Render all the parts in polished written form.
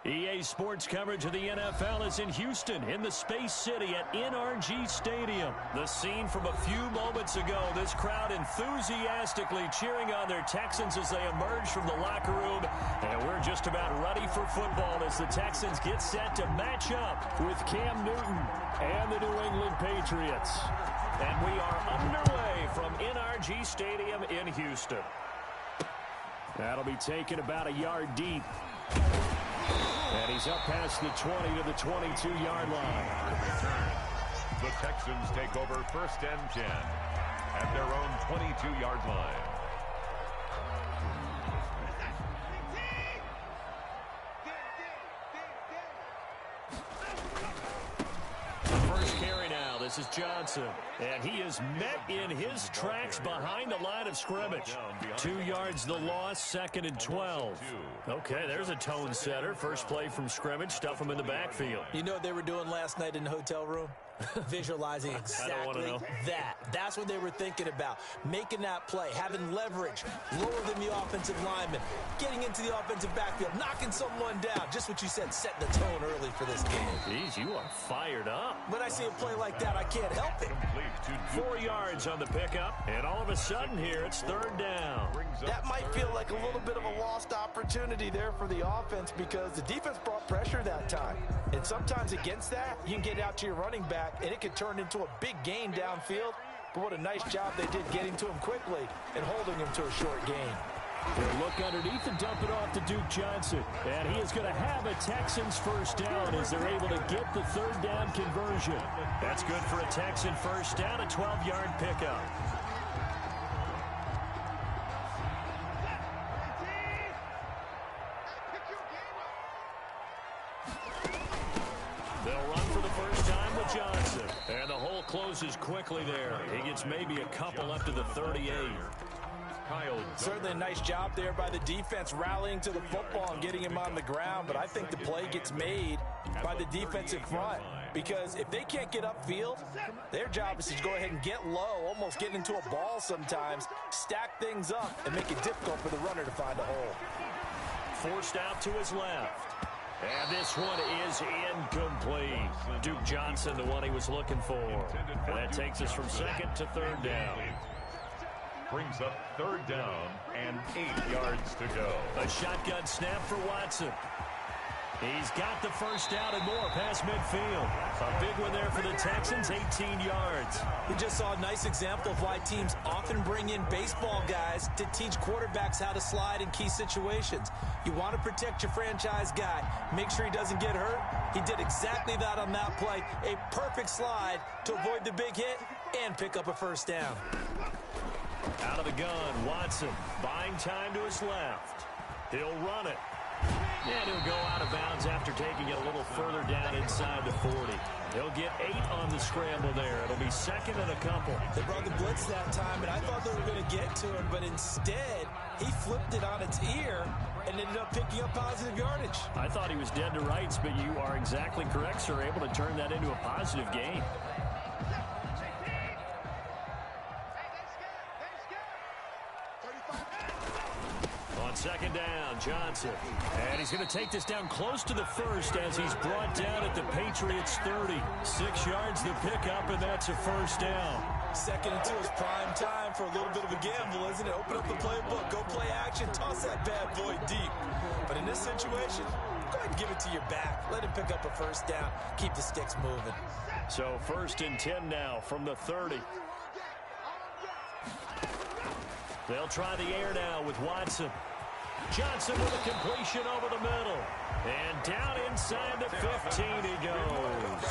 EA Sports coverage of the NFL is in Houston, in the Space City at NRG Stadium. The scene from a few moments ago, this crowd enthusiastically cheering on their Texans as they emerge from the locker room. And we're just about ready for football as the Texans get set to match up with Cam Newton and the New England Patriots. And we are underway from NRG Stadium in Houston. That'll be taken about a yard deep. And he's up past the 20 to the 22-yard line. The Texans take over 1st and 10 at their own 22-yard line. First carry now. This is Johnson. And he is met in his tracks behind the line of scrimmage. 2 yards the loss, 2nd and 12. Okay, there's a tone setter. First play from scrimmage, stuff him in the backfield. You know what they were doing last night in the hotel room? Visualizing exactly that. That's what they were thinking about. Making that play, having leverage, lower than the offensive lineman, getting into the offensive backfield, knocking someone down. Just what you said, setting the tone early for this game. Jeez, you are fired up. When I see a play like that, I can't help it. 4 yards on the pickup, and all of a sudden here, it's 3rd down. That might feel like a little bit of a lost opportunity there for the offense because the defense brought pressure that time. And sometimes against that, you can get out to your running back, and it could turn into a big gain downfield. But what a nice job they did getting to him quickly and holding him to a short gain. They'll look underneath and dump it off to Duke Johnson. And he is going to have a Texans first down as they're able to get the 3rd down conversion. That's good for a Texan first down, a 12-yard pickup. They'll run for the first time with Johnson. And the hole closes quickly there. He gets maybe a couple up to the 38. Certainly a nice job there by the defense rallying to the football and getting him on the ground, but I think the play gets made by the defensive front because if they can't get upfield, their job is to go ahead and get low, almost get into a ball sometimes, stack things up, and make it difficult for the runner to find a hole. Forced out to his left. And this one is incomplete. Duke Johnson, the one he was looking for. And that takes us from 2nd to 3rd down. Brings up 3rd down and 8 yards to go. A shotgun snap for Watson. He's got the first down and more past midfield. A big one there for the Texans, 18 yards. We just saw a nice example of why teams often bring in baseball guys to teach quarterbacks how to slide in key situations. You want to protect your franchise guy. Make sure he doesn't get hurt. He did exactly that on that play. A perfect slide to avoid the big hit and pick up a first down. Out of the gun, Watson buying time to his left. He'll run it. And he'll go out of bounds after taking it a little further down inside the 40. He'll get 8 on the scramble there. It'll be 2nd and a couple. They brought the blitz that time, and I thought they were going to get to him, but instead, he flipped it on its ear and ended up picking up positive yardage. I thought he was dead to rights, but you are exactly correct, sir. Able to turn that into a positive gain. On 2nd down, Johnson. And he's going to take this down close to the 1st as he's brought down at the Patriots 30. 6 yards the pickup, and that's a first down. 2nd and 2 is prime time for a little bit of a gamble, isn't it? Open up the playbook, go play action, toss that bad boy deep. But in this situation, go ahead and give it to your back. Let him pick up a first down. Keep the sticks moving. So 1st and 10 now from the 30. They'll try the air now with Watson. Johnson with a completion over the middle. And down inside the 15 he goes.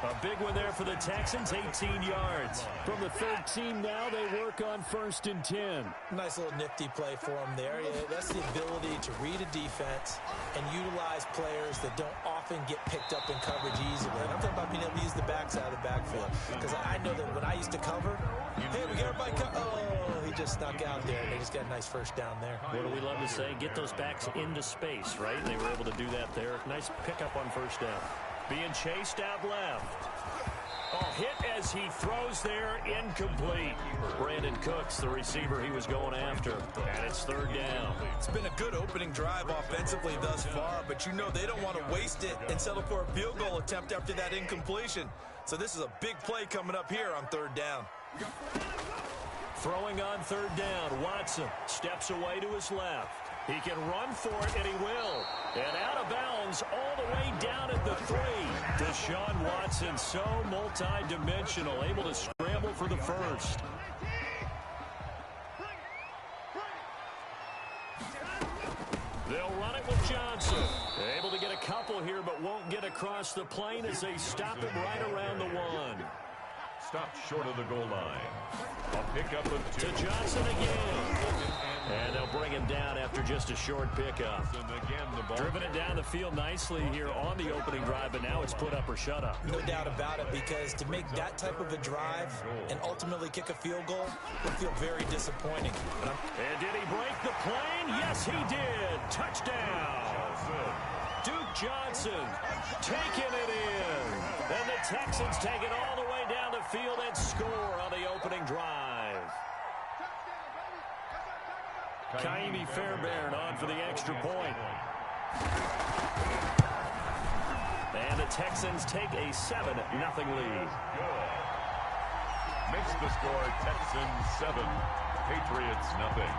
A big one there for the Texans, 18 yards. From the 13 now, they work on 1st and 10. Nice little nifty play for him there. Yeah, that's the ability to read a defense and utilize players that don't often get picked up in coverage easily. And I'm talking about being able to use the backside of the backfield. Because I know that when I used to cover, hey, we got everybody oh, he just snuck out there, and they just got a nice first down there. What do we love to say? Get those backs into space, right? They were able to do that there. Nice pickup on first down. Being chased out left. Oh, hit as he throws there, incomplete. Brandon Cooks, the receiver he was going after, and it's third down. It's been a good opening drive offensively thus far, but you know they don't want to waste it and settle for a field goal attempt after that incompletion. So this is a big play coming up here on third down. Throwing on third down, Watson steps away to his left. He can run for it, and he will. And out of bounds all the way down at the 3. Deshaun Watson, so multi-dimensional, able to scramble for the first. They'll run it with Johnson. Able to get a couple here, but won't get across the plane as they stop him right around the 1. Stopped short of the goal line. A pickup of 2. To Johnson again. And they'll bring him down after just a short pickup. Driven it down the field nicely here on the opening drive, but now it's put up or shut up. No doubt about it, because to make that type of a drive and ultimately kick a field goal would feel very disappointing. And did he break the plane? Yes, he did. Touchdown. Duke Johnson taking it in. And the Texans take it all the way down the field and score on the opening drive. Kaimi Fairbairn on for the extra point. And the Texans take a 7-0 lead. Makes the score Texans 7, Patriots nothing.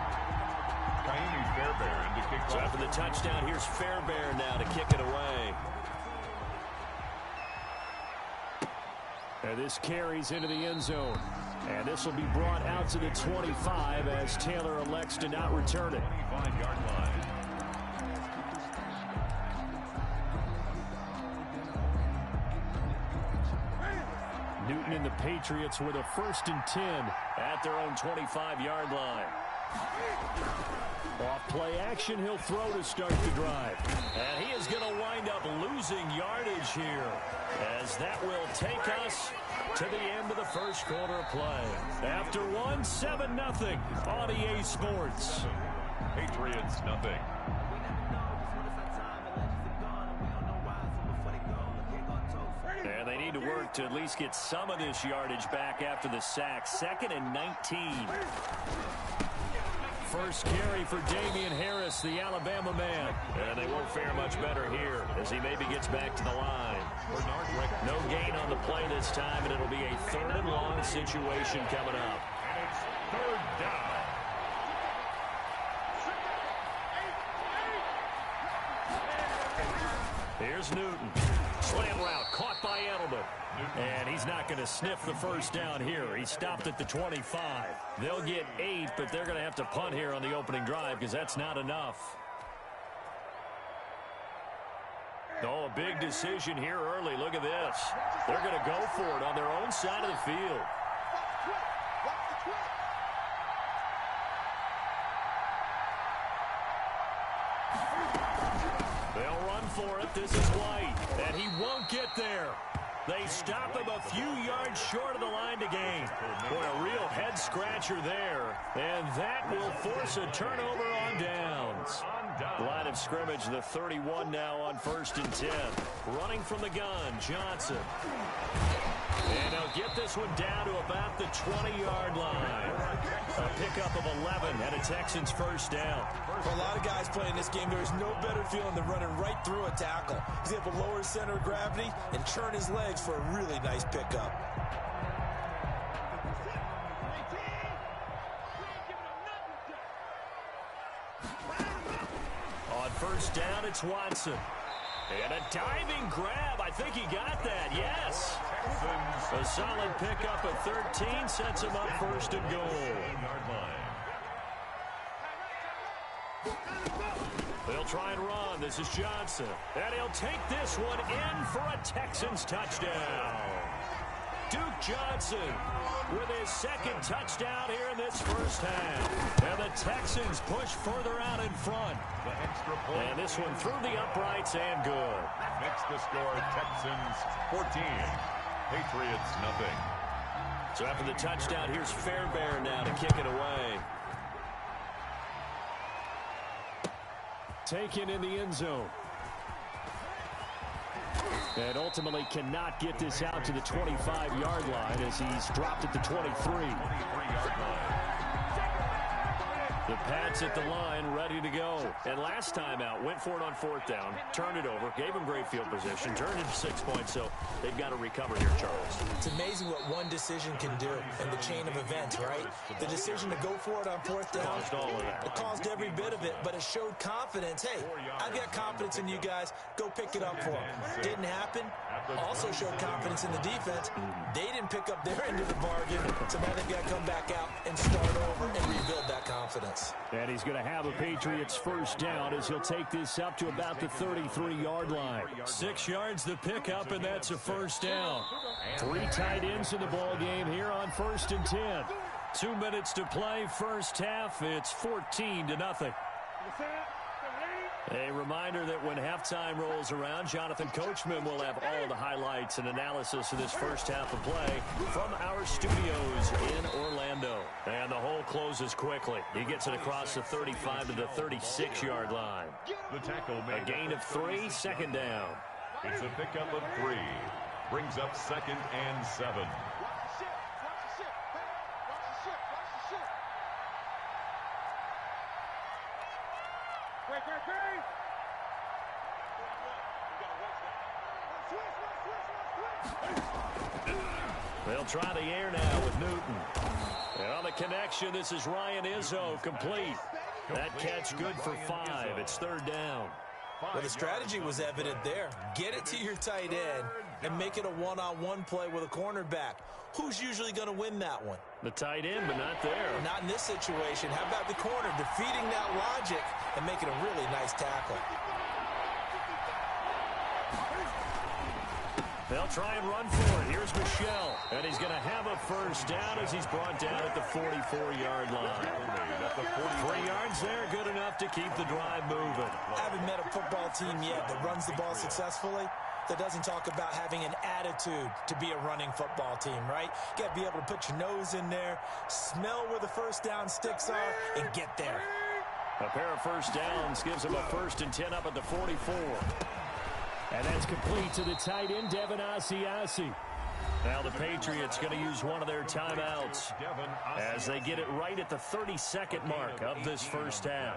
Kaimi Fairbairn to kick So off. after the touchdown, here's Fairbairn now to kick it away. And this carries into the end zone. And this will be brought out to the 25 as Taylor elects to not return it. 25-yard line. Newton and the Patriots with a 1st and 10 at their own 25-yard line. Off play action, he'll throw to start the drive. And he is going to wind up losing yardage here, as that will take us to the end of the first quarter of play. After 7-0 on EA Sports. Patriots nothing. And they need to work to at least get some of this yardage back after the sack. 2nd and 19. First carry for Damian Harris, the Alabama man. And they won't fare much better here as he maybe gets back to the line. No gain on the play this time, and it'll be a 3rd and long situation coming up. And it's third down. Here's Newton. Slam route caught by Edelman. And he's not going to sniff the first down here. He stopped at the 25. They'll get 8, but they're going to have to punt here on the opening drive because that's not enough. Oh, a big decision here early. Look at this. They're going to go for it on their own side of the field. They'll run for it. This is White. And he won't get there. They stop him a few yards short of the line to gain. Boy, a real head-scratcher there. And that will force a turnover on downs. Line of scrimmage, the 31 now on 1st and 10. Running from the gun, Johnson. And they'll get this one down to about the 20-yard line. A pickup of 11 and a Texans first down. For a lot of guys playing this game, there's no better feeling than running right through a tackle. He's able to lower his center of gravity and turn his legs for a really nice pickup. On first down, it's Watson. And a diving grab. I think he got that. Yes. A solid pickup at 13 sets him up 1st and goal. They'll try and run. This is Johnson. And he'll take this one in for a Texans touchdown. Duke Johnson with his 2nd touchdown here in this first half. And the Texans push further out in front. The extra point. And this one through the uprights and good. Makes the score Texans 14, Patriots nothing. So after the touchdown, here's Fairbairn now to kick it away. Taken in the end zone. And ultimately cannot get this out to the 25-yard line as he's dropped at the 23. 23-yard line. The Pats at the line, ready to go. And last time out, went for it on 4th down, turned it over, gave him great field position, turned it to 6 points, so they've got to recover here, Charles. It's amazing what one decision can do in the chain of events, right? The decision to go for it on 4th down, Caused all of that. it caused every bit of it, but it showed confidence. Hey, I've got confidence in you guys. Go pick it up for them. Didn't happen. Also showed confidence in the defense. They didn't pick up their end of the bargain, so now they've got to come back out and start over and rebuild that confidence. And he's going to have a Patriots first down as he'll take this up to about the 33-yard line. 6 yards the pickup, and that's a first down. 3 tight ends in the ball game here on 1st and 10. 2 minutes to play, first half. It's 14-0. A reminder that when halftime rolls around, Jonathan Coachman will have all the highlights and analysis of this first half of play from our studios in Orlando. And the hole closes quickly. He gets it across the 35 to the 36-yard line. The tackle made a gain of 3, second down. It's a pickup of 3. Brings up 2nd and 7. They'll try the air now with Newton. And on the connection, this is Ryan Izzo, complete. That catch good for 5. It's 3rd down. Well, the strategy was evident there. Get it to your tight end and make it a one-on-one play with a cornerback. Who's usually going to win that one? The tight end, but not there. Not in this situation. How about the corner defeating that logic and making a really nice tackle? They'll try and run for it. Here's Michelle. And he's going to have a first down as he's brought down at the 44-yard line. 3 yards there, good enough to keep the drive moving. I haven't met a football team yet that runs the ball successfully that doesn't talk about having an attitude to be a running football team, right? You got to be able to put your nose in there, smell where the first down sticks are, and get there. A pair of first downs gives him a 1st and 10 up at the 44. And that's complete to the tight end, Devin Asiasi. Now the Patriots going to use one of their timeouts as they get it right at the 32nd mark of this first half.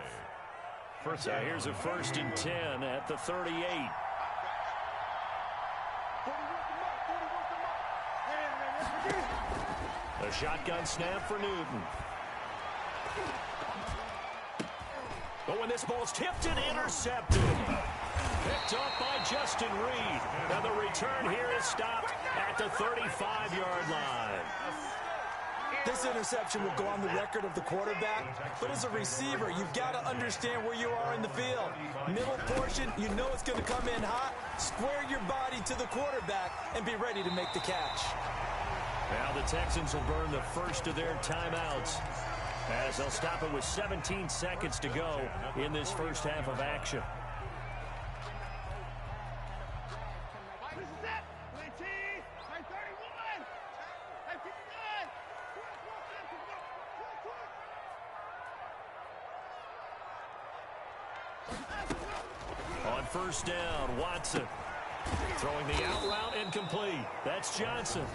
So here's a 1st and 10 at the 38. The shotgun snap for Newton. Oh, and this ball's tipped and intercepted. Picked up by Justin Reed. And the return here is stopped at the 35-yard line. This interception will go on the record of the quarterback, but as a receiver, you've got to understand where you are in the field. Middle portion, you know it's going to come in hot. Square your body to the quarterback and be ready to make the catch. Now the Texans will burn the first of their timeouts as they'll stop it with 17 seconds to go in this first half of action. On first down, Watson throwing the out route incomplete. That's Johnson.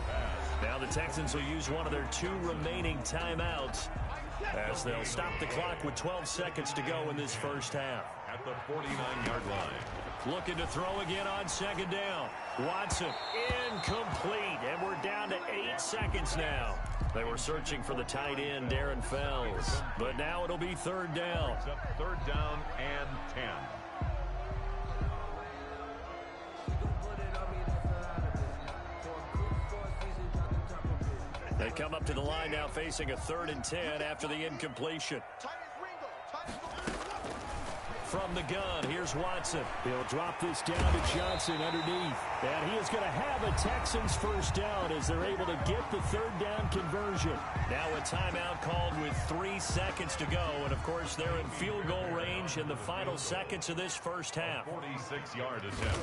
Now the Texans will use one of their 2 remaining timeouts as they'll stop the clock with 12 seconds to go in this first half. At the 49-yard line. Looking to throw again on 2nd down. Watson incomplete, and we're down to 8 seconds now. They were searching for the tight end, Darren Fells, but now it'll be 3rd down. 3rd down and 10. They come up to the line now facing a 3rd and 10 after the incompletion. From the gun, here's Watson. He'll drop this down to Johnson underneath. And he is going to have a Texans first down as they're able to get the 3rd down conversion. Now a timeout called with 3 seconds to go. And, of course, they're in field goal range in the final seconds of this first half. 46-yard attempt.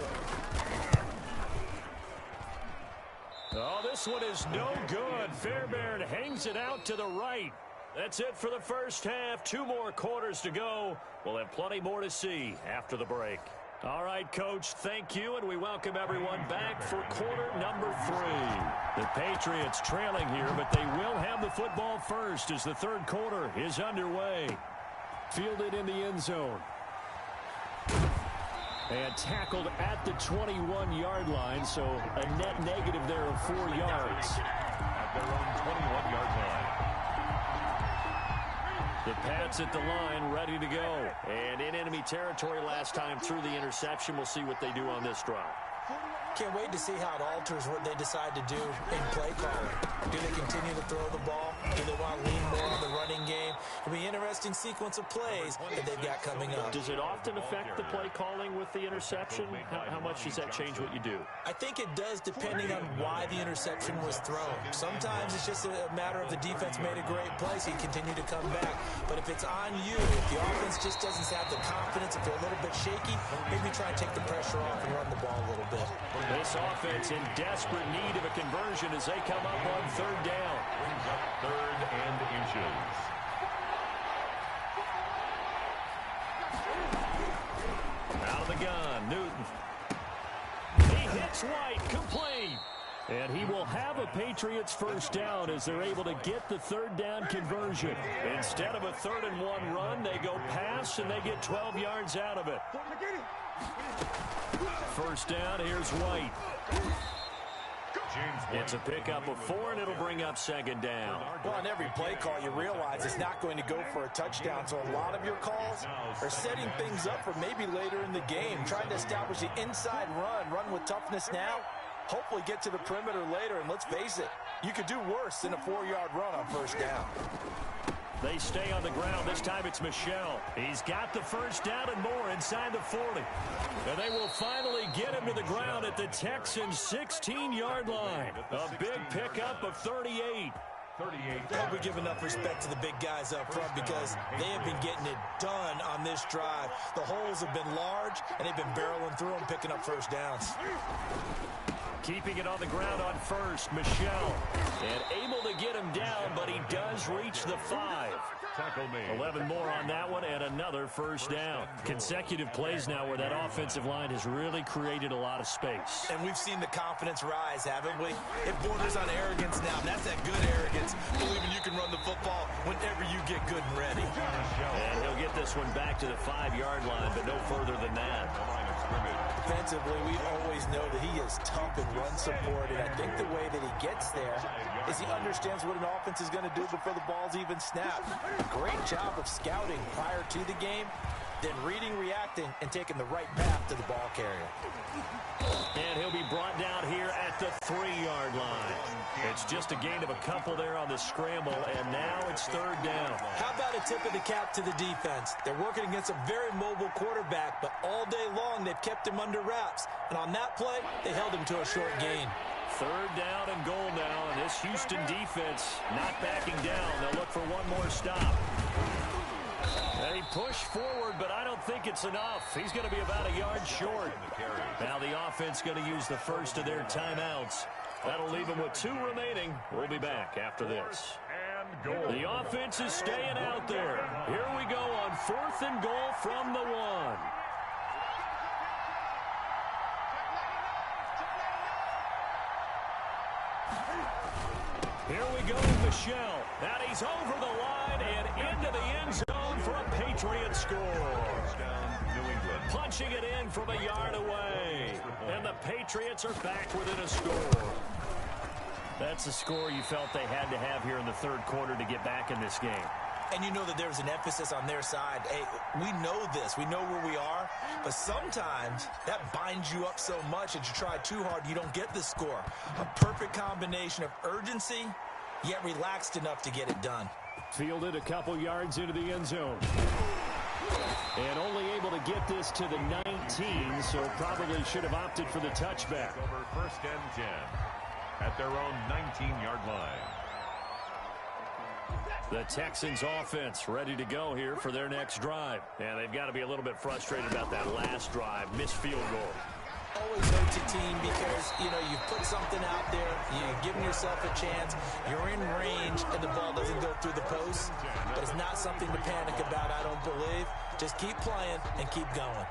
Oh, this one is no good. Fairbairn hangs it out to the right. That's it for the first half. 2 more quarters to go. We'll have plenty more to see after the break. All right, Coach, thank you, and we welcome everyone back for quarter number 3. The Patriots trailing here, but they will have the football first as the third quarter is underway. Fielded in the end zone. And tackled at the 21-yard line, so a net negative there of 4 yards. At their own 21-yard line. The Pats at the line, ready to go. And in enemy territory last time through the interception. We'll see what they do on this drive. Can't wait to see how it alters what they decide to do in play calling. Do they continue to throw the ball? Do they want to lean more on the running game? It'll be an interesting sequence of plays that they've got coming up. Does it often affect the play calling with the interception? How much does that change what you do? I think it does, depending on why the interception was thrown. Sometimes it's just a matter of the defense made a great play, so you continue to come back. But if it's on you, if the offense just doesn't have the confidence, if they're a little bit shaky, maybe try and take the pressure off and run the ball a little bit. This offense in desperate need of a conversion as they come up on third down. Brings up 3rd and inches. Out of the gun, Newton. He hits White, complete. And he will have a Patriots first down as they're able to get the third down conversion. Instead of a 3rd and 1 run, they go pass and they get 12 yards out of it. First down, here's White. It's a pickup of 4, and it'll bring up 2nd down. Well, on every play call, you realize it's not going to go for a touchdown. So a lot of your calls are setting things up for maybe later in the game, trying to establish the inside run with toughness now, hopefully get to the perimeter later. And let's face it, you could do worse than a 4-yard run on first down. They stay on the ground. This time it's Michel. He's got the first down and more inside the 40. And they will finally get him to the ground at the Texans' 16-yard line. A big pickup of 38. I hope we give enough respect to the big guys up front because they have been getting it done on this drive. The holes have been large, and they've been barreling through them, picking up first downs. Keeping it on the ground on first, Michel. And able to get him down, but he does reach the 5. 11 more on that one, and another first down. Consecutive plays now where that offensive line has really created a lot of space. And we've seen the confidence rise, haven't we? It borders on arrogance now, and that's that good arrogance, believing you can run the football whenever you get good and ready. And he'll get this one back to the 5-yard line, but no further than that. Defensively, we always know that he is tough and run support, and I think the way that he gets there is he understands what an offense is going to do before the ball's even snapped. Great job of scouting prior to the game, then reading, reacting, and taking the right path to the ball carrier. And he'll be brought down here at the 3-yard line. It's just a gain of a couple there on the scramble, and now it's 3rd down. How about a tip of the cap to the defense? They're working against a very mobile quarterback, but all day long they've kept him under wraps. And on that play, they held him to a short gain. 3rd down and goal now, and this Houston defense not backing down. They'll look for one more stop. They push forward, but I don't think it's enough. He's going to be about a yard short. Now the offense going to use the first of their timeouts. That'll leave them with 2 remaining. We'll be back after this. The offense is staying out there. Here we go on 4th and goal from the 1. Here we go with Michel. And he's over the line and into the end zone for a Patriot score. Punching it in from a yard away. And the Patriots are back within a score. That's the score you felt they had to have here in the 3rd quarter to get back in this game. And you know that there's an emphasis on their side. Hey, we know this. We know where we are. But sometimes that binds you up so much that you try too hard, you don't get the score. A perfect combination of urgency, yet relaxed enough to get it done. Fielded a couple yards into the end zone. And only able to get this to the 19, so probably should have opted for the touchback. Over 1st and 10 at their own 19-yard line. The Texans offense ready to go here for their next drive. And they've got to be a little bit frustrated about that last drive, missed field goal. Always hurts a team because, you know, you put something out there, you're giving yourself a chance, you're in range, and the ball doesn't go through the post. But it's not something to panic about, I don't believe. Just keep playing and keep going.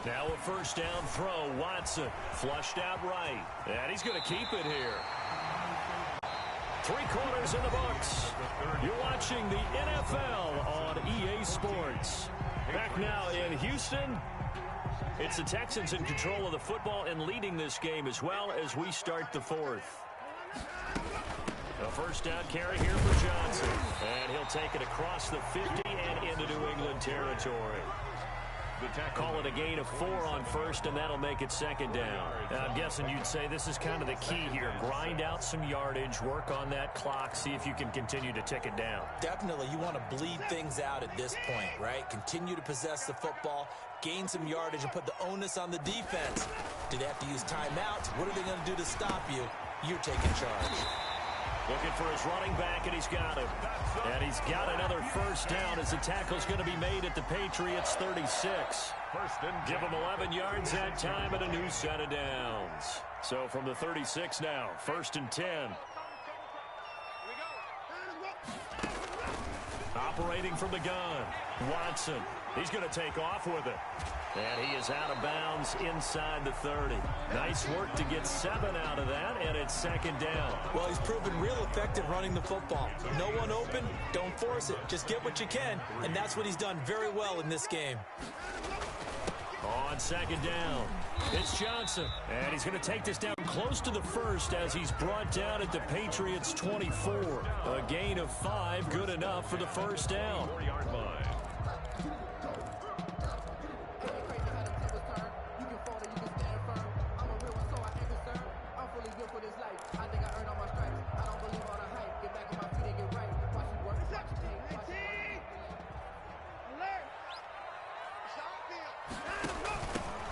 Now a first down throw. Watson flushed out right. And he's going to keep it here. 3 quarters in the books. You're watching the NFL on EA Sports. Back now in Houston. It's the Texans in control of the football and leading this game as well as we start the 4th. A first down carry here for Johnson. And he'll take it across the 50 and into New England territory. Call it a gain of 4 on first, and that'll make it second down. I'm guessing you'd say this is kind of the key here. Grind out some yardage, work on that clock, see if you can continue to tick it down. Definitely, you want to bleed things out at this point, right? Continue to possess the football, gain some yardage, and put the onus on the defense. Do they have to use timeouts? What are they going to do to stop you? You're taking charge. Looking for his running back, and he's got him. And he's got another first down as the tackle's going to be made at the Patriots' 36. Give him 11 yards that time and a new set of downs. So from the 36 now, 1st and 10. Operating from the gun, Watson. He's going to take off with it. And he is out of bounds inside the 30. Nice work to get 7 out of that, and it's second down. Well, he's proven real effective running the football. No one open, don't force it. Just get what you can, and that's what he's done very well in this game. On second down, it's Johnson. And he's going to take this down close to the 1st as he's brought down at the Patriots' 24. A gain of 5, good enough for the first down. 4-yard line.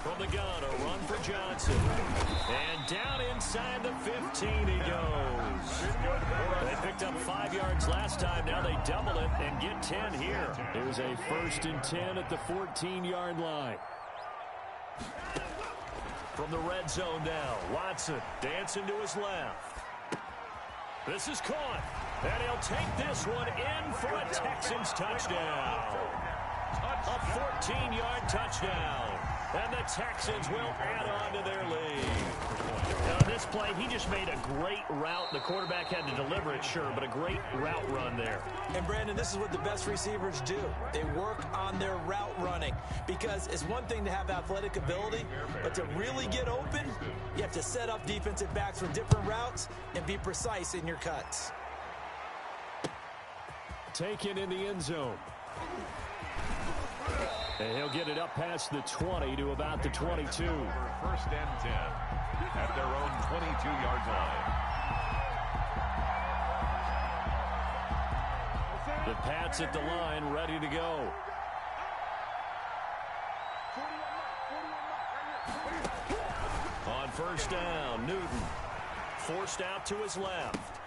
From the gun, a run for Johnson. And down inside the 15 he goes. They picked up 5 yards last time. Now they double it and get 10 here. It was a 1st and 10 at the 14-yard line. From the red zone now, Watson dancing to his left. This is caught. And he'll take this one in for a Texans touchdown. A 14-yard touchdown. And the Texans will add on to their lead. Now, this play, he just made a great route. The quarterback had to deliver it, sure, but a great route run there. And, Brandon, this is what the best receivers do. They work on their route running because it's one thing to have athletic ability, but to really get open, you have to set up defensive backs for different routes and be precise in your cuts. Taken in the end zone. And he'll get it up past the 20 to about the 22. 1st and 10 at their own 22-yard line. The Pats at the line, ready to go. On first down, Newton forced out to his left.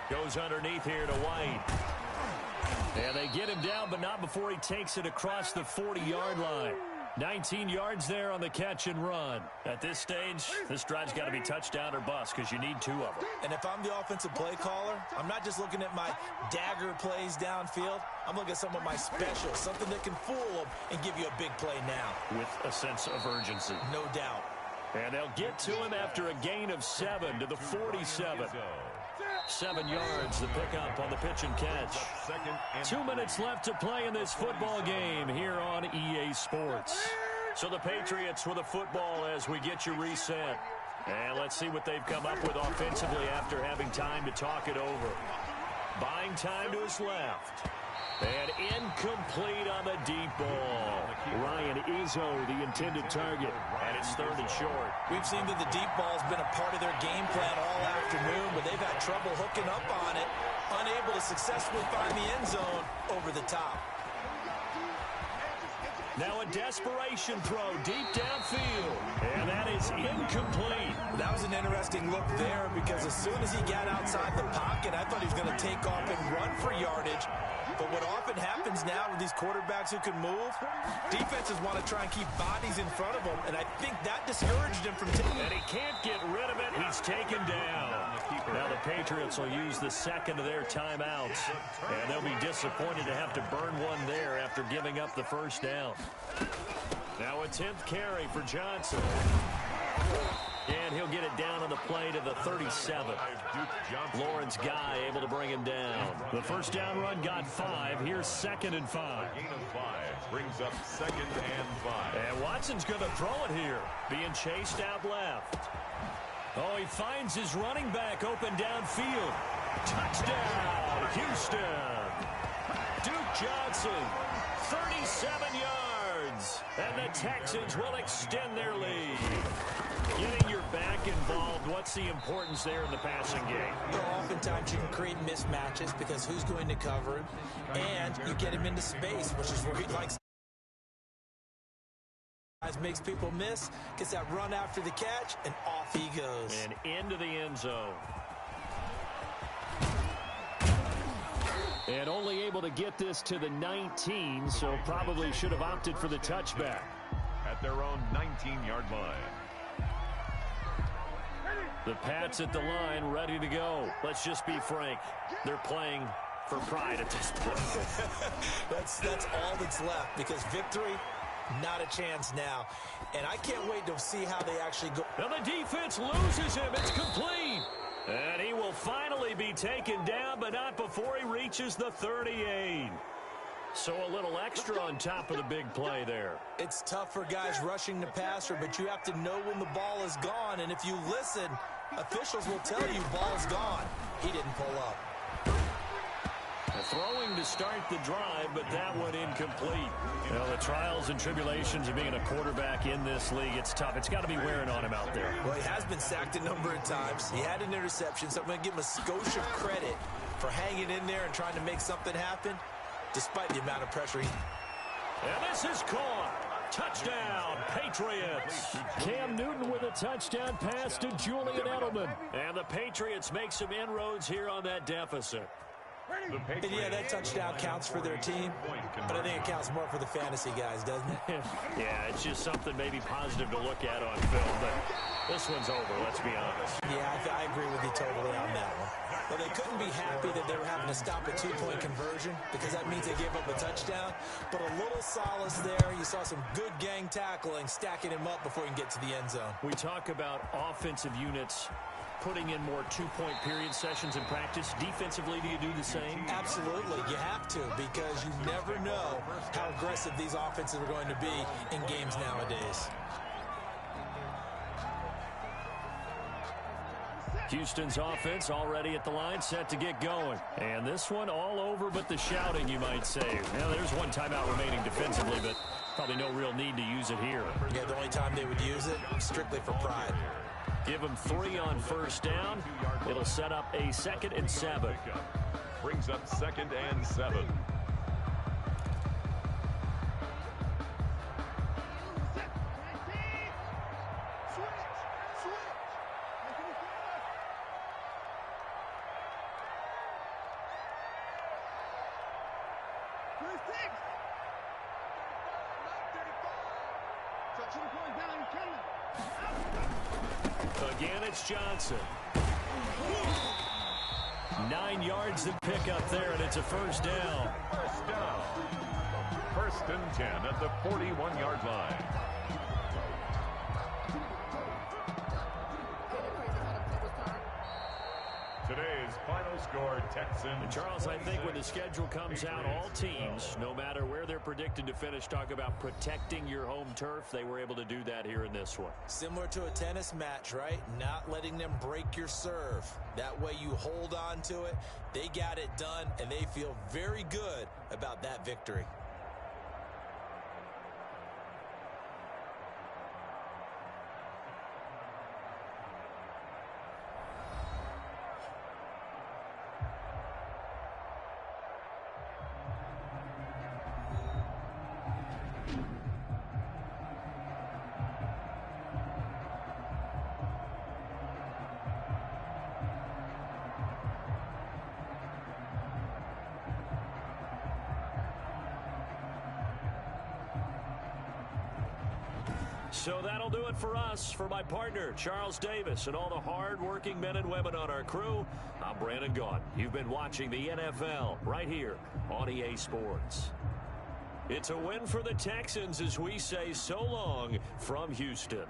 Goes underneath here to White. And they get him down, but not before he takes it across the 40-yard line. 19 yards there on the catch and run. At this stage, this drive's got to be touchdown or bust because you need 2 of them. And if I'm the offensive play caller, I'm not just looking at my dagger plays downfield. I'm looking at some of my specials, something that can fool them and give you a big play now. With a sense of urgency. No doubt. And they'll get to him after a gain of 7 to the 47. 7 yards, the pickup on the pitch and catch. 2 minutes left to play in this football game here on EA Sports. So the Patriots with the football as we get you reset. And let's see what they've come up with offensively after having time to talk it over. Buying time to his left. And incomplete on the deep ball. Ryan Izzo, the intended target, and it's 3rd and short. We've seen that the deep ball's been a part of their game plan all afternoon, but they've had trouble hooking up on it, unable to successfully find the end zone over the top. Now a desperation throw deep downfield, and that is incomplete. That was an interesting look there because as soon as he got outside the pocket, I thought he was going to take off and run for yardage. But what often happens now with these quarterbacks who can move, defenses want to try and keep bodies in front of them, and I think that discouraged him from taking. And he can't get rid of it. He's taken down. Now the Patriots will use the second of their timeouts, and they'll be disappointed to have to burn one there after giving up the first down. Now a 10th carry for Johnson. And he'll get it down on the play to the 37. Lawrence Guy able to bring him down. The first down run got 5. Here's 2nd and 5. Gain of 5 brings up 2nd and 5. And Watson's going to throw it here. Being chased out left. Oh, he finds his running back open downfield. Touchdown, Houston. Duke Johnson, 37 yards. And the Texans will extend their lead. Getting your back involved, what's the importance there in the passing game? Well, oftentimes you can create mismatches because who's going to cover him, and you get him into space, which is where he likes. Makes people miss, gets that run after the catch, and off he goes. And into the end zone. And only able to get this to the 19, so probably should have opted for the touchback. At their own 19-yard line. The Pats at the line, ready to go. Let's just be frank. They're playing for pride at this point. That's all that's left, because victory, not a chance now. And I can't wait to see how they actually go. Now the defense loses him. It's complete. And he will finally be taken down, but not before he reaches the 38. So a little extra on top of the big play there. It's tough for guys rushing the passer, but you have to know when the ball is gone. And if you listen, officials will tell you ball's gone. He didn't pull up. Throwing to start the drive, but that one incomplete. You know, the trials and tribulations of being a quarterback in this league, it's tough. It's got to be wearing on him out there. Well, he has been sacked a number of times. He had an interception, so I'm going to give him a skosh of credit for hanging in there and trying to make something happen, despite the amount of pressure he... And this is caught. Touchdown, Patriots. Cam Newton with a touchdown pass to Julian Edelman. And the Patriots make some inroads here on that deficit. And yeah, that touchdown counts for their team, but I think it counts more for the fantasy guys, doesn't it? Yeah, it's just something maybe positive to look at on film, but this one's over, let's be honest. Yeah, I agree with you totally on that one. Well, they couldn't be happy that they were having to stop a two-point conversion because that means they gave up a touchdown, but a little solace there. You saw some good gang tackling, stacking him up before he can get to the end zone. We talk about offensive units putting in more two-point period sessions in practice. Defensively, do you do the same? Absolutely. You have to, because you never know how aggressive these offenses are going to be in games nowadays. Houston's offense already at the line, set to get going. And this one all over but the shouting, you might say. Now, there's one timeout remaining defensively, but probably no real need to use it here. Yeah, the only time they would use it, strictly for pride. Give them 3 on first down. It'll set up a 2nd and 7. Brings up 2nd and 7. Again, it's Johnson. 9 yards to pick up there, and it's a first down. First down. 1st and 10 at the 41-yard line. Today's final score, Texans. And Charles, I think when the schedule comes out, all teams, no matter where they're predicted to finish, talk about protecting your home turf. They were able to do that here in this one. Similar to a tennis match, right? Not letting them break your serve. That way you hold on to it. They got it done, and they feel very good about that victory. So that'll do it for us. For my partner, Charles Davis, and all the hard-working men and women on our crew, I'm Brandon Gaudin. You've been watching the NFL right here on EA Sports. It's a win for the Texans as we say so long from Houston.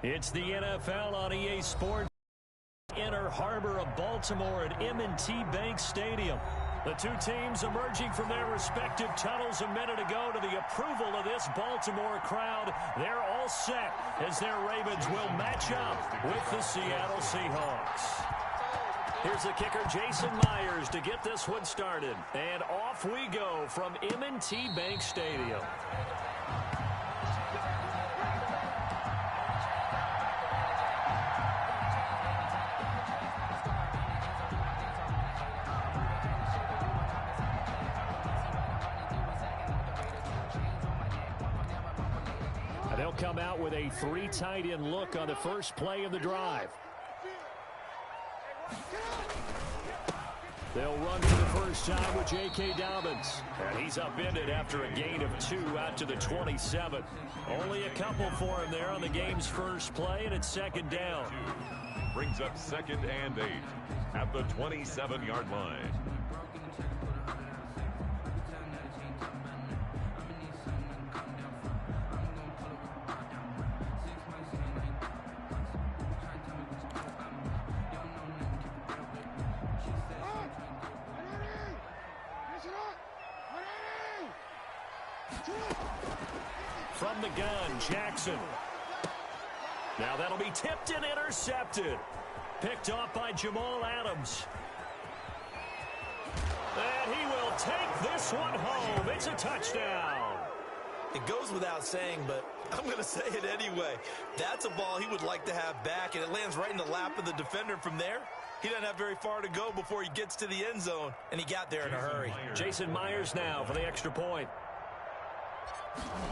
It's the NFL on EA Sports. Inner Harbor of Baltimore at M&T Bank Stadium. The two teams emerging from their respective tunnels a minute ago to the approval of this Baltimore crowd. They're all set as their Ravens will match up with the Seattle Seahawks. Here's the kicker, Jason Myers, to get this one started. And off we go from M&T Bank Stadium. They'll come out with a three tight end look on the first play of the drive. They'll run for the first time with J.K. Dobbins. And he's upended after a gain of 2 out to the 27. Only a couple for him there on the game's first play, and it's second down. Brings up 2nd and 8 at the 27-yard line. From the gun, Jackson. Now that'll be tipped and intercepted. Picked off by Jamal Adams. And he will take this one home. It's a touchdown. It goes without saying, but I'm going to say it anyway. That's a ball he would like to have back, and it lands right in the lap of the defender from there. He doesn't have very far to go before he gets to the end zone, and he got there in a hurry. Jason Myers now for the extra point.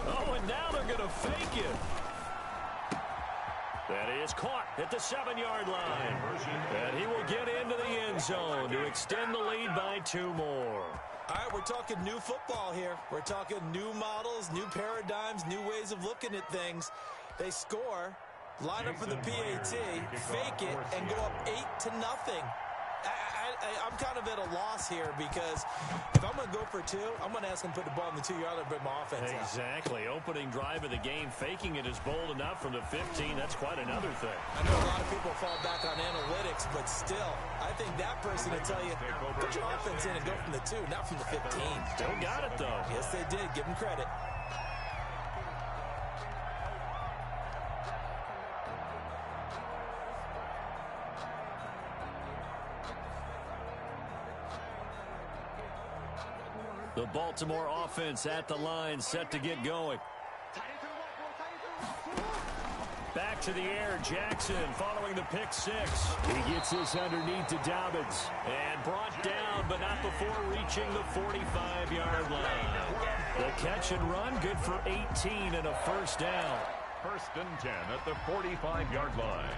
Oh, and now they're going to fake it. That is caught at the 7-yard line. And he will get into the end zone to extend the lead by 2 more. All right, we're talking new football here. We're talking new models, new paradigms, new ways of looking at things. They score, line up for the PAT, fake it, and go up 8-0. I'm kind of at a loss here because if I'm going to go for two, I'm going to ask him to put the ball in the 2-yard line and bring my offense out. Exactly. Opening drive of the game, faking it is bold enough from the 15. That's quite another thing. I know a lot of people fall back on analytics, but still, I think that person will tell you, put your offense in and go from the 2, not from the 15. Still got it, though. Yes, they did. Give them credit. The Baltimore offense at the line, set to get going. Back to the air, Jackson following the pick six. He gets this underneath to Dobbins. And brought down, but not before reaching the 45-yard line. The catch and run, good for 18 and a first down. 1st and 10 at the 45-yard line.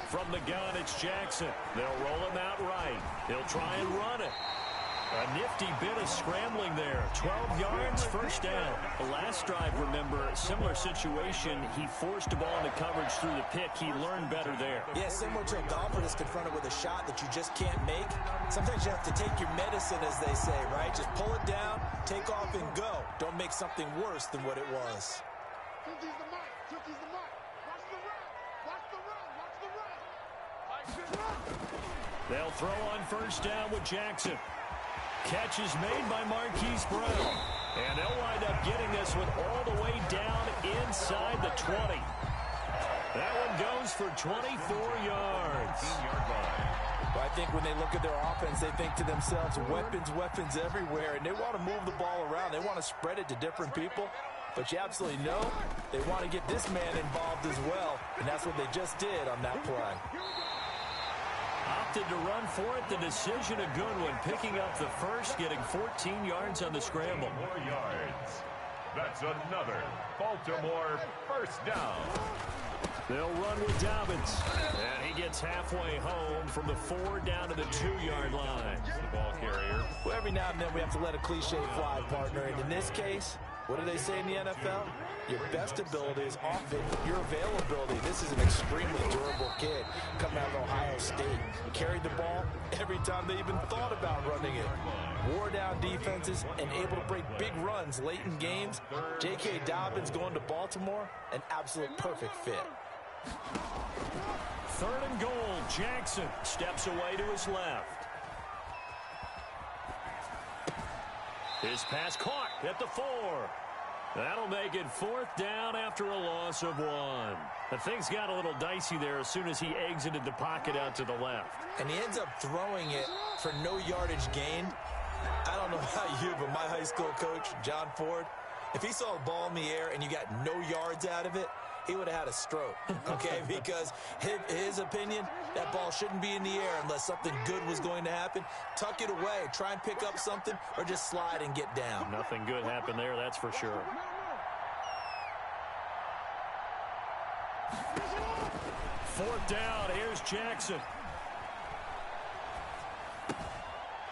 From the gun, it's Jackson. They'll roll him out right. He'll try and run it. A nifty bit of scrambling there. 12 yards, first down. The last drive, remember, similar situation. He forced the ball into coverage through the pick. He learned better there. Yeah, similar to a golfer that's confronted with a shot that you just can't make. Sometimes you have to take your medicine, as they say, right? Just pull it down, take off, and go. Don't make something worse than what it was. They'll throw on first down with Jackson. Catch is made by Marquise Brown. And they'll wind up getting this one all the way down inside the 20. That one goes for 24 yards. Well, I think when they look at their offense, they think to themselves, weapons everywhere, and they want to move the ball around. They want to spread it to different people. But you absolutely know they want to get this man involved as well, and that's what they just did on that play. Opted to run for it. The decision a good one. Picking up the first, getting 14 yards on the scramble. 4 yards. That's another Baltimore first down. They'll run with Dobbins. And he gets halfway home from the 4 down to the 2-yard line. The ball carrier. Well, every now and then we have to let a cliche fly, partner. And in this case, what do they say in the NFL? Your best ability is often your availability. This is an extremely durable kid coming out of Ohio State. Carried the ball every time they even thought about running it. Wore down defenses and able to break big runs late in games. J.K. Dobbins going to Baltimore, an absolute perfect fit. 3rd and goal. Jackson steps away to his left. His pass caught at the 4. That'll make it 4th down after a loss of 1. The things got a little dicey there as soon as he exited the pocket out to the left. And he ends up throwing it for no yardage gain. I don't know about you, but my high school coach, John Ford, if he saw a ball in the air and you got no yards out of it, he would have had a stroke, okay? Because his opinion, that ball shouldn't be in the air unless something good was going to happen. Tuck it away, try and pick up something, or just slide and get down. Nothing good happened there, that's for sure. 4th down, here's Jackson.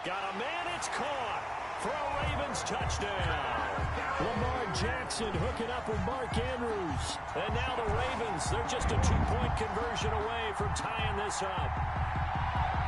Got a man, it's caught for a Ravens touchdown. Lamar Jackson hooking up with Mark Andrews. And now the Ravens, they're just a 2-point conversion away from tying this up.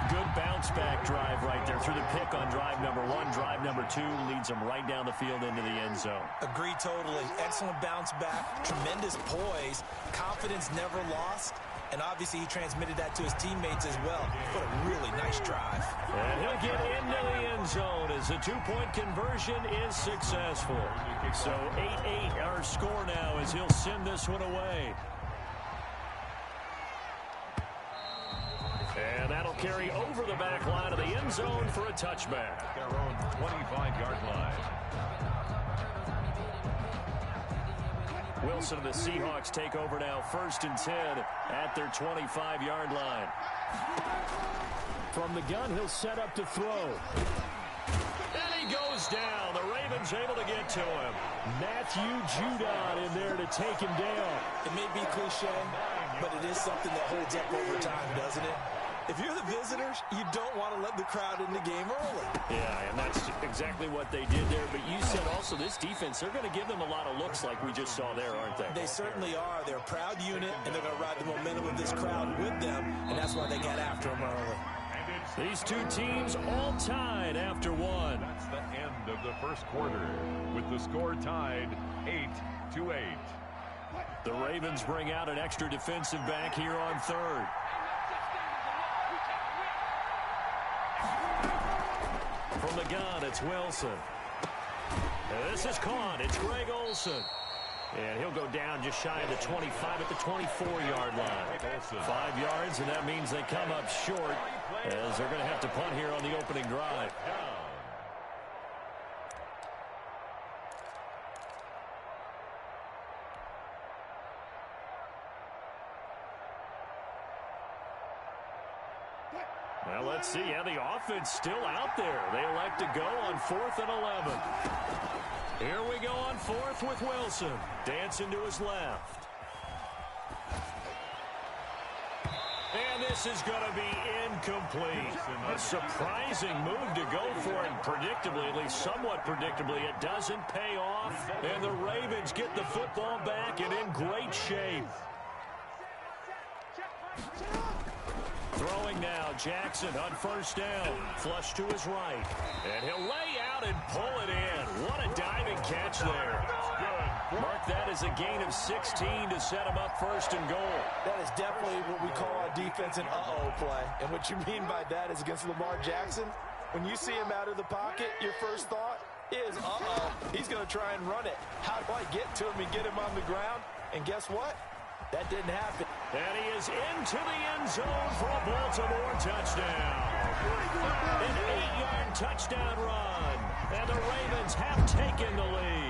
Good bounce back drive right there through the pick on drive number 1. Drive number 2 leads them right down the field into the end zone. Agree totally. Excellent bounce back. Tremendous poise. Confidence never lost. And obviously he transmitted that to his teammates as well. What a really nice drive. And he'll get into the end zone as the 2-point conversion is successful. So 8-8 our score now as he'll send this one away. And that'll carry over the back line of the end zone for a touchback. Their own 25-yard line. Wilson and the Seahawks take over now, 1st and 10 at their 25-yard line. From the gun, he'll set up to throw. And he goes down. The Ravens able to get to him. Matthew Judon in there to take him down. It may be cliche, but it is something that holds up over time, doesn't it? If you're the visitors, you don't want to let the crowd in the game early. Yeah, and that's exactly what they did there. But you said also this defense, they're going to give them a lot of looks like we just saw there, aren't they? They certainly are. They're a proud unit, and they're going to ride the momentum of this crowd with them, and that's why they got after them early. These two teams all tied after one. That's the end of the first quarter, with the score tied 8-8. The Ravens bring out an extra defensive back here on third. From the gun, it's Wilson. And this is caught. It's Greg Olsen. And he'll go down just shy of the 25 at the 24-yard line. 5 yards, and that means they come up short as they're going to have to punt here on the opening drive. Well, let's see. Yeah, the offense still out there. They elect to go on 4th and 11. Here we go on 4th with Wilson. Dancing to his left. And this is going to be incomplete. A surprising move to go for it. Predictably, at least somewhat predictably, it doesn't pay off. And the Ravens get the football back and in great shape. Throwing now, Jackson on first down. Flush to his right. And he'll lay out and pull it in. What a diving catch there. Mark that as a gain of 16 to set him up first and goal. That is definitely what we call our defense an uh-oh play. And what you mean by that is against Lamar Jackson, when you see him out of the pocket, your first thought is, uh-oh, he's going to try and run it. How do I get to him and get him on the ground? And guess what? That didn't happen. And he is into the end zone for a Baltimore touchdown. An 8-yard touchdown run. And the Ravens have taken the lead.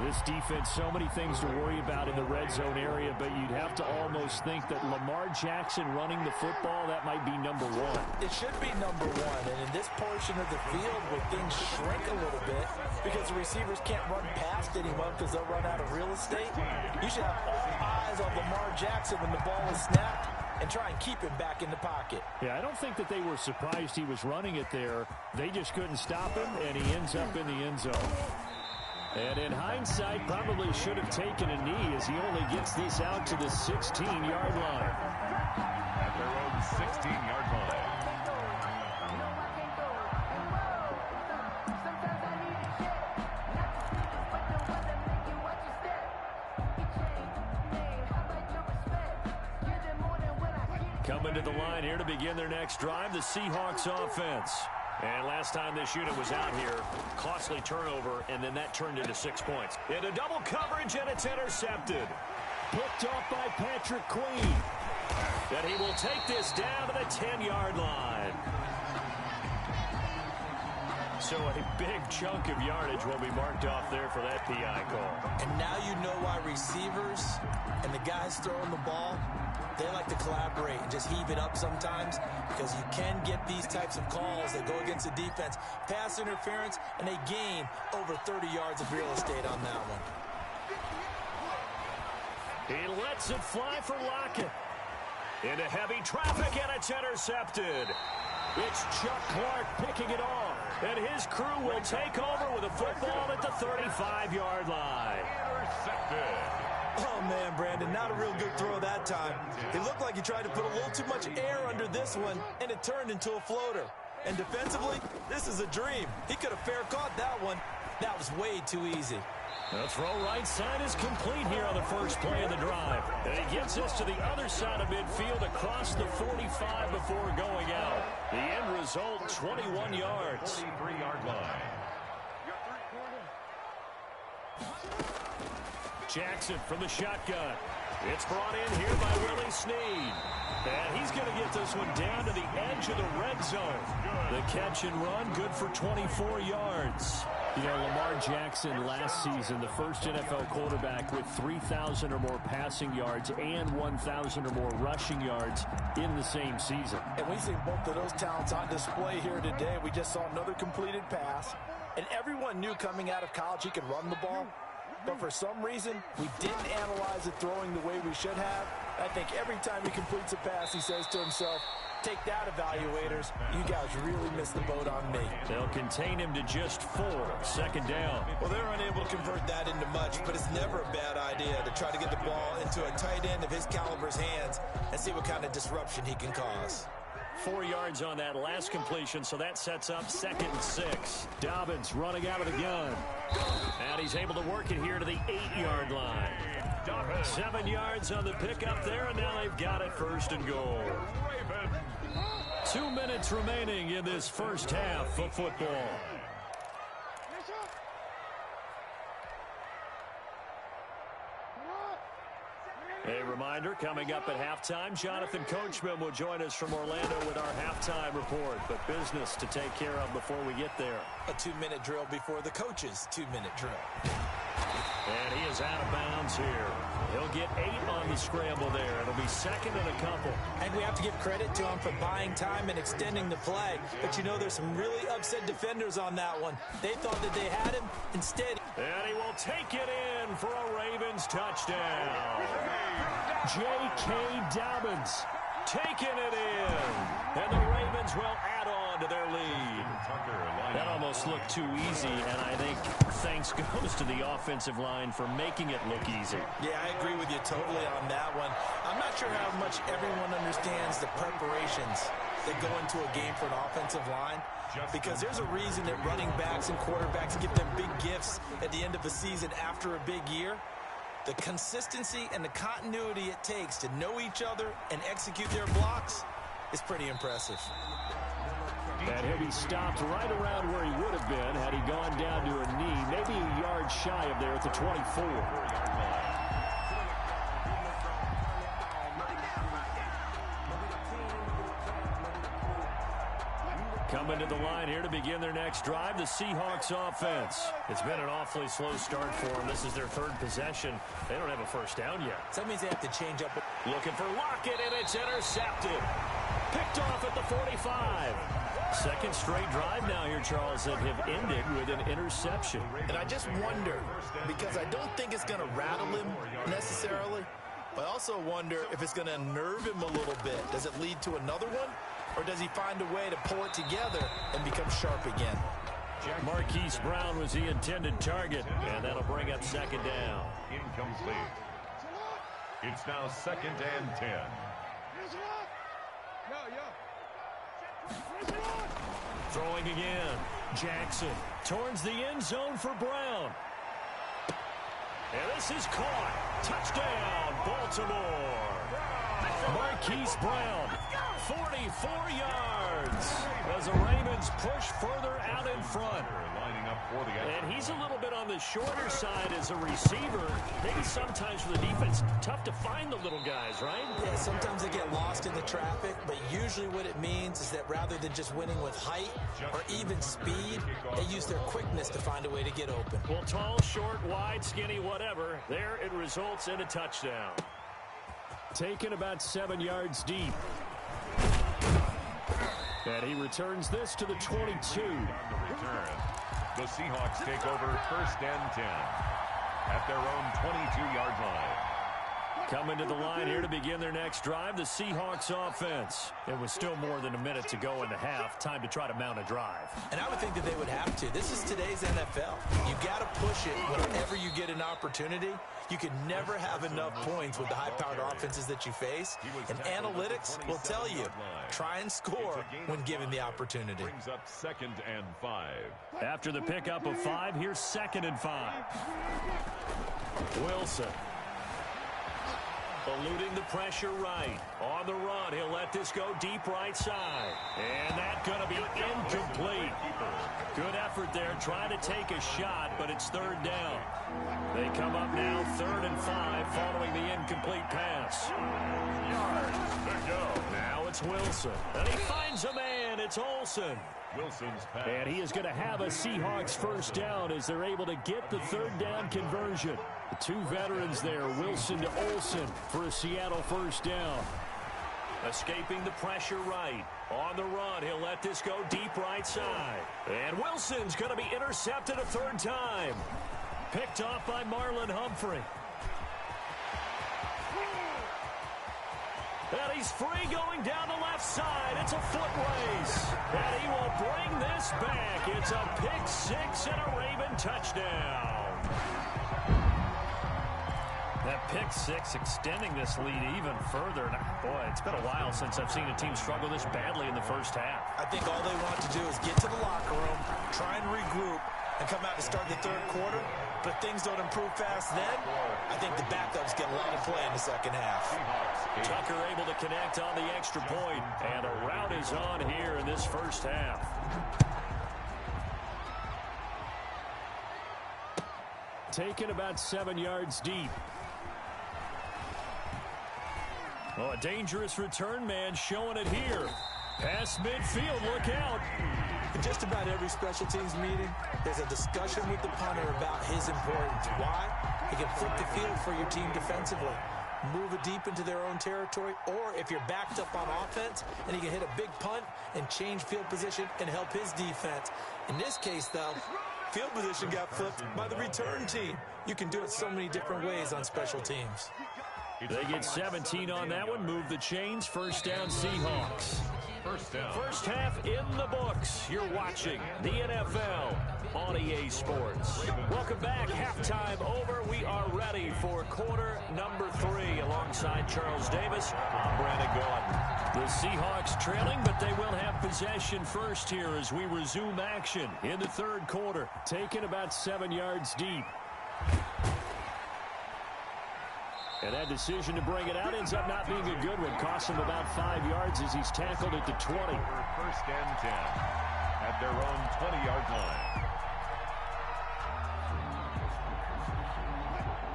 This defense, so many things to worry about in the red zone area, but you'd have to almost think that Lamar Jackson running the football, that might be number one. It should be number one, and in this portion of the field where things shrink a little bit because the receivers can't run past anyone because they'll run out of real estate, you should have all eyes on Lamar Jackson when the ball is snapped and try and keep him back in the pocket. Yeah, I don't think that they were surprised he was running it there. They just couldn't stop him, and he ends up in the end zone. And in hindsight, probably should have taken a knee as he only gets this out to the 16-yard line. At their own 16-yard line. Coming to the line here to begin their next drive, the Seahawks offense. And last time this unit was out here, costly turnover, and then that turned into 6 points. Into double coverage, and it's intercepted. Picked off by Patrick Queen. And he will take this down to the 10-yard line. So a big chunk of yardage will be marked off there for that PI call. And now you know why receivers and the guys throwing the ball, they like to collaborate and just heave it up sometimes because you can get these types of calls that go against the defense. Pass interference, and they gain over 30 yards of real estate on that one. He lets it fly for Lockett. Into heavy traffic, and it's intercepted. It's Chuck Clark picking it off, and his crew will take over with a football at the 35-yard line. Intercepted. Oh, man, Brandon, not a real good throw that time. It looked like he tried to put a little too much air under this one, and it turned into a floater. And defensively, this is a dream. He could have fair caught that one. That was way too easy. The throw right side is complete here on the first play of the drive. And he gets us to the other side of midfield across the 45 before going out. The end result, 21 yards. 43-yard line. Jackson from the shotgun. It's brought in here by Willie Snead. And he's going to get this one down to the edge of the red zone. The catch and run, good for 24 yards. You know, Lamar Jackson last season, the first NFL quarterback with 3,000 or more passing yards and 1,000 or more rushing yards in the same season. And we see both of those talents on display here today. We just saw another completed pass. And everyone knew coming out of college he could run the ball. But for some reason, we didn't analyze it throwing the way we should have. I think every time he completes a pass, he says to himself, Take that, evaluators. You guys really missed the boat on me. They'll contain him to just 4. Second down. Well, they're unable to convert that into much, but it's never a bad idea to try to get the ball into a tight end of his caliber's hands and see what kind of disruption he can cause. 4 yards on that last completion, so that sets up 2nd and 6. Dobbins running out of the gun. And he's able to work it here to the 8-yard line. 7 yards on the pickup there, and now they've got it 1st and goal. 2 minutes remaining in this first half of football. A reminder, coming up at halftime, Jonathan Coachman will join us from Orlando with our halftime report. But business to take care of before we get there. A 2-minute drill before the coach's 2-minute drill. And he is out of bounds here. He'll get 8 on the scramble there. It'll be 2nd and a couple. And we have to give credit to him for buying time and extending the play. But you know, there's some really upset defenders on that one. They thought that they had him. Instead, and he will take it in for a Ravens touchdown. J.K. Dobbins taking it in. And the Ravens will add on to their lead. That almost looked too easy, and I think thanks goes to the offensive line for making it look easy. Yeah, I agree with you totally on that one. I'm not sure how much everyone understands the preparations that go into a game for an offensive line, because there's a reason that running backs and quarterbacks get them big gifts at the end of the season after a big year. The consistency and the continuity it takes to know each other and execute their blocks is pretty impressive. And he'll be stopped right around where he would have been had he gone down to a knee, maybe a yard shy of there at the 24. Coming to the line here to begin their next drive, the Seahawks offense. It's been an awfully slow start for them. This is their 3rd possession. They don't have a first down yet. So that means they have to change up. Looking for Lockett, and it's intercepted. Picked off at the 45. 2nd straight drive now here, Charles, that have ended with an interception. And I just wonder, because I don't think it's going to rattle him necessarily, but I also wonder if it's going to unnerve him a little bit. Does it lead to another one? Or does he find a way to pull it together and become sharp again? Marquise Brown was the intended target, and that'll bring up 2nd down. Incomplete. It's now 2nd and 10. Throwing again. Jackson towards the end zone for Brown. And this is caught. Touchdown, Baltimore. Marquise Brown, 44 yards as the Ravens push further out in front. And he's a little bit on the shorter side as a receiver. Maybe sometimes for the defense, tough to find the little guys, right? Yeah, sometimes they get lost in the traffic, but usually what it means is that rather than just winning with height or even speed, they use their quickness to find a way to get open. Well, tall, short, wide, skinny, whatever, there it results in a touchdown. Taken about 7 yards deep. And he returns this to the 22. The Seahawks take over 1st and 10 at their own 22-yard line. Coming to the line here to begin their next drive, the Seahawks offense. It was still more than a minute to go in the half. Time to try to mount a drive. And I would think that they would have to. This is today's NFL. You got to push it whenever you get an opportunity. You can never have enough points with the high-powered offenses that you face. And analytics will tell you, try and score when given the opportunity. Brings up 2nd and 5. After the pickup of 5, here's 2nd and 5. Wilson. Eluding the pressure right. On the run, he'll let this go deep right side. And that's going to be incomplete. Good effort there, trying to take a shot, but it's 3rd down. They come up now 3rd and 5 following the incomplete pass. Now it's Wilson. And he finds a man. It's Olsen. Wilson's pass. And he is going to have a Seahawks 1st down as they're able to get the 3rd down conversion. The 2 veterans there, Wilson to Olsen for a Seattle 1st down. Escaping the pressure right. On the run, he'll let this go deep right side. And Wilson's going to be intercepted a 3rd time. Picked off by Marlon Humphrey. And He's free going down the left side. It's a foot race. And he will bring this back. It's a pick six and a Raven touchdown. That pick six extending this lead even further. Boy, it's been a while since I've seen a team struggle this badly in the first half. I think all they want to do is get to the locker room, try and regroup, and come out to start the third quarter. But if things don't improve fast then, I think the backups get a lot of play in the second half. Tucker able to connect on the extra point, and a rout is on here in this first half. Taken about 7 yards deep. Oh, a dangerous return man showing it here. Past midfield, look out. In just about every special teams meeting, there's a discussion with the punter about his importance. Why? He can flip the field for your team defensively, move it deep into their own territory, or if you're backed up on offense, and he can hit a big punt and change field position and help his defense. In this case, though, field position got flipped by the return team. You can do it so many different ways on special teams. They get 17 on that one. Move the chains. First down, Seahawks. First down. First half in the books. You're watching the NFL on EA Sports. Welcome back. Halftime over. We are ready for quarter number 3. Alongside Charles Davis, I'm Brandon Gaudin. The Seahawks trailing, but they will have possession first here as we resume action in the third quarter. Taken about 7 yards deep. And that decision to bring it out ends up not being a good one. Costs him about 5 yards as he's tackled at the 20. First and 10 at their own 20-yard line.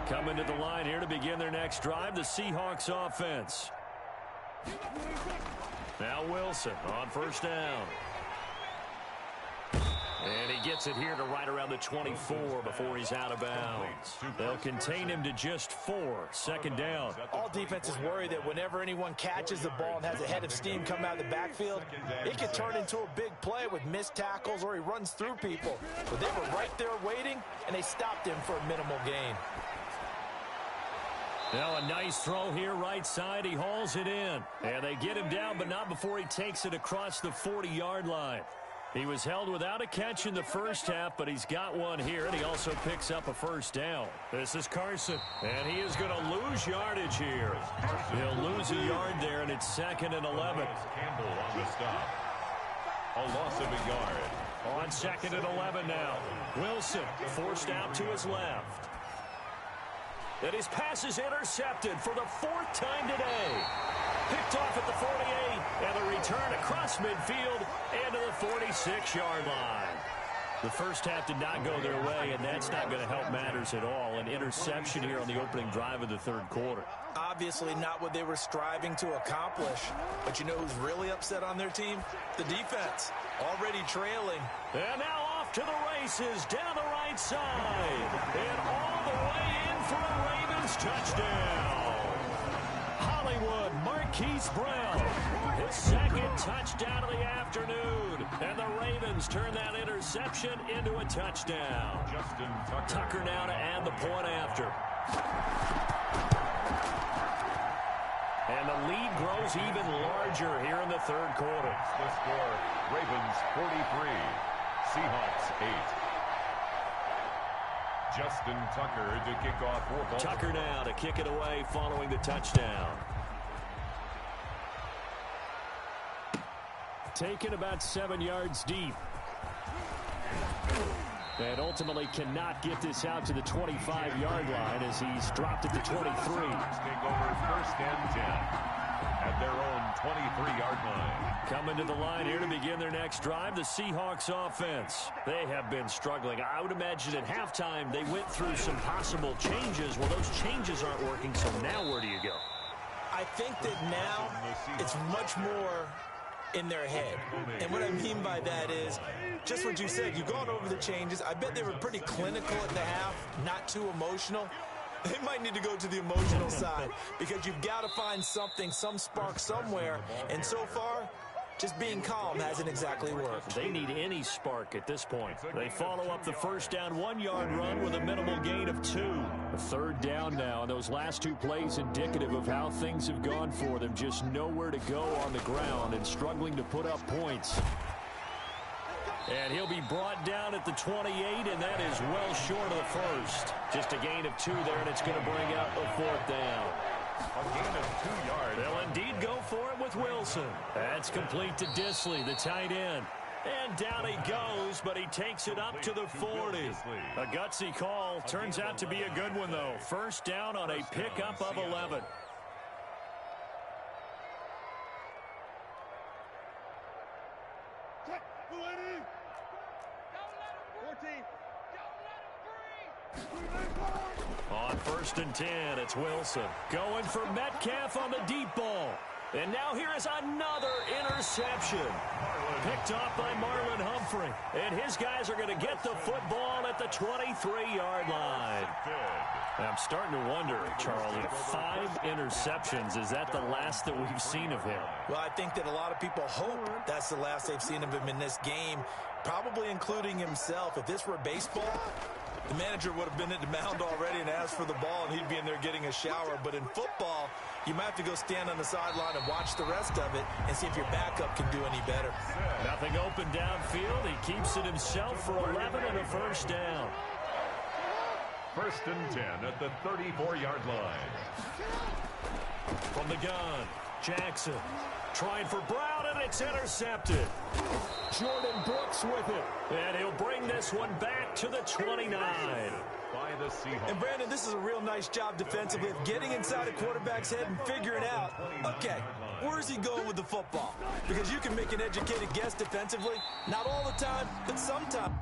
Coming to the line here to begin their next drive, the Seahawks offense. Now Wilson on first down. And he gets it here to right around the 24 before he's out of bounds. They'll contain him to just 4. Second down. All defenses worry that whenever anyone catches the ball and has a head of steam come out of the backfield, it can turn into a big play with missed tackles or he runs through people. But they were right there waiting, and they stopped him for a minimal gain. Now a nice throw here right side. He hauls it in. And they get him down, but not before he takes it across the 40-yard line. He was held without a catch in the first half, but he's got one here, and he also picks up a first down. This is Carson, and he is going to lose yardage here. He'll lose a yard there, and it's 2nd and 11. Campbell on the stop. A loss of a yard. On 2nd and 11 now. Wilson forced out to his left. And his pass is intercepted for the 4th time today. Picked off at the 48, and the return across midfield and to the 46-yard line. The first half did not go their way, and that's not going to help matters at all. An interception here on the opening drive of the third quarter. Obviously not what they were striving to accomplish. But you know who's really upset on their team? The defense, already trailing. And now off to the races, down the right side. And all the way in for a Ravens touchdown. Hollywood, Marquise Brown, his 2nd touchdown of the afternoon. And the Ravens turn that interception into a touchdown. Justin Tucker now to add the point after. And the lead grows even larger here in the third quarter. The score, Ravens 43, Seahawks 8. Justin Tucker to kick off for Baltimore. Tucker now to kick it away following the touchdown. Taken about 7 yards deep. And ultimately cannot get this out to the 25-yard line as he's dropped at the 23. Take over first and 10 at their own 23-yard line. Coming to the line here to begin their next drive, the Seahawks offense. They have been struggling. I would imagine at halftime they went through some possible changes. Well, those changes aren't working, so now where do you go? I think that now it's much more in their head. And what I mean by that is just what you said. You've gone over the changes. I bet they were pretty clinical at the half, not too emotional. They might need to go to the emotional side because you've got to find something, some spark somewhere. And so far, just being calm hasn't exactly worked. They need any spark at this point. They follow up the first down 1-yard run with a minimal gain of 2. A third down now, and those last 2 plays indicative of how things have gone for them. Just nowhere to go on the ground and struggling to put up points. And he'll be brought down at the 28, and that is well short of the first. Just a gain of 2 there, and it's going to bring out the 4th down. A gain of 2 yards. They'll indeed go for it with Wilson. That's complete to Disley, the tight end. And down he goes, but he takes it up to the 40. A gutsy call. Turns out to be a good one, though. First down on a pickup of 11. On 1st and 10, it's Wilson. Going for Metcalf on the deep ball. And now here is another interception. Picked off by Marlon Humphrey. And his guys are going to get the football at the 23-yard line. I'm starting to wonder, Charlie, 5 interceptions. Is that the last that we've seen of him? Well, I think that a lot of people hope that's the last they've seen of him in this game, probably including himself. If this were baseball, the manager would have been at the mound already and asked for the ball, and he'd be in there getting a shower. But in football, you might have to go stand on the sideline and watch the rest of it and see if your backup can do any better. Nothing open downfield. He keeps it himself for 11 and a first down. 1st and 10 at the 34-yard line. From the gun, Jackson trying for Brown, and it's intercepted. Jordan Brooks with it. And he'll bring this one back to the 29. By the Seahawks. And, Brandon, this is a real nice job defensively of getting inside a quarterback's head and figuring out, okay, where's he going with the football? Because you can make an educated guess defensively. Not all the time, but sometimes.